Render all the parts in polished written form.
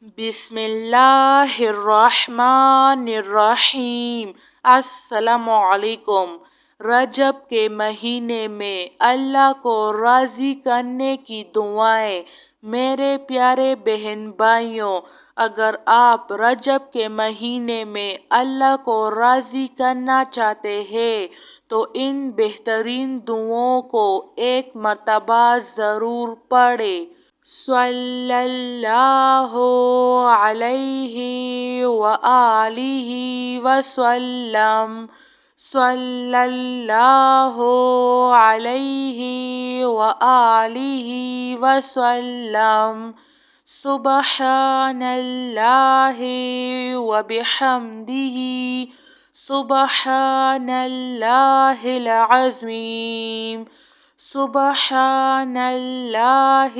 بسم اللہ الرحمن الرحیم۔ السلام علیکم۔ رجب کے مہینے میں اللہ کو راضی کرنے کی دعائیں۔ میرے پیارے بہن بھائیوں، اگر آپ رجب کے مہینے میں اللہ کو راضی کرنا چاہتے ہیں تو ان بہترین دعاؤں کو ایک مرتبہ ضرور پڑھیں۔ صلی اللہ علیہ وآلہ وسلم۔ صلی اللہ علیہ وآلہ وسلم۔ سبحان اللہ وبحمدہ، سبحان اللہ العظیم، سبحان اللہ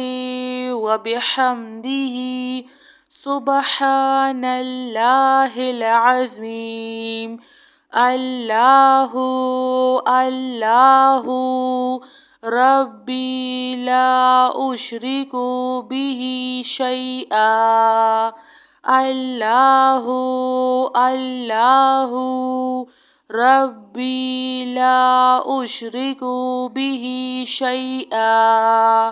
وبحمدہ، سبحان اللہ العظیم۔ اللہ اللہ ربی لا اشرک بہ شیئا۔ اللہ اللہ ربی لا اشرک بہ شیئا۔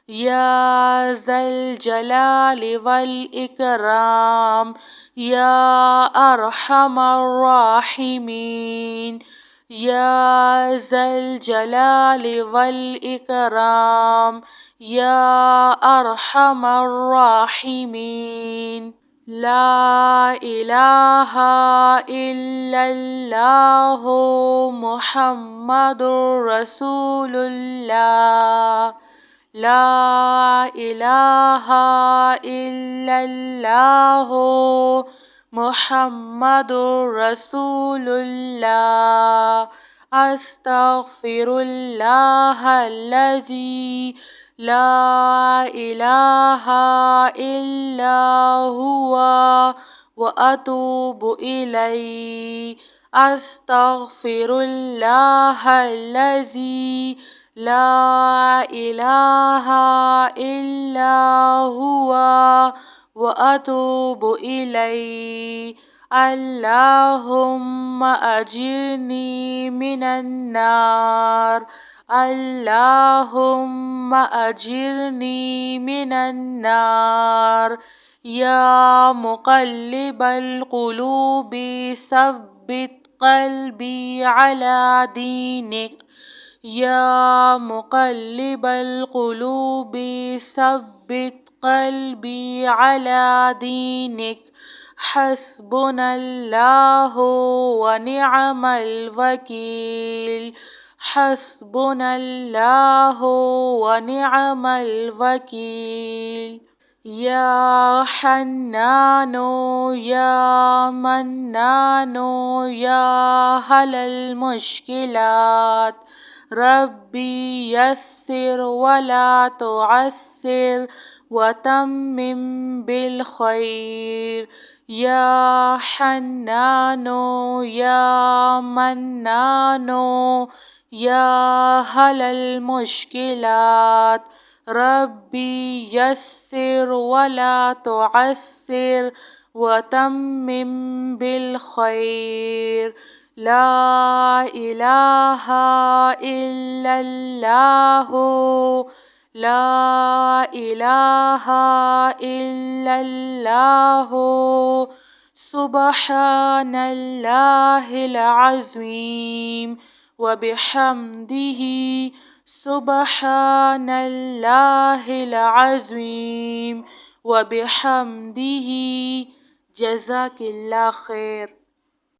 یا ذا الجلال والاکرام، یا ارحم الراحمین، یا ذا الجلال والاکرام، یا ارحم الراحمین۔ لا الہ الا اللہ محمد رسول اللہ۔ لا الہ الا اللہ محمد رسول اللہ۔ استغفر اللہ الذی لا الہ الا هو واتوب الیہ۔ استغفر اللہ الذی لا الہ الا هو واتوب الیہ۔ اللہم اجرنی من النار، اللہم اجرنی من النار۔ یا مقلب القلوب ثبت قلبی علی دینک، یا مقلب القلوب ثبت قلبی علی دینک۔ حسبنا اللہ ونعم الوکیل، حسبنا اللہ ونعم الوکیل۔ یا حنان یا منان یا حل المشکلات، ربی یسر ولا تعسر وتمم بالخیر۔ یا حنان یا منان یا حل المشکلات، ربی یسر ولا تعسر وتمم بالخیر۔ لا الہ الا اللہ، لا الہ الا اللہ، سبحان اللہ العظیم وبحمدہ، سبحان اللہ العظیم وبحمدہ۔ جزاک اللہ خیر۔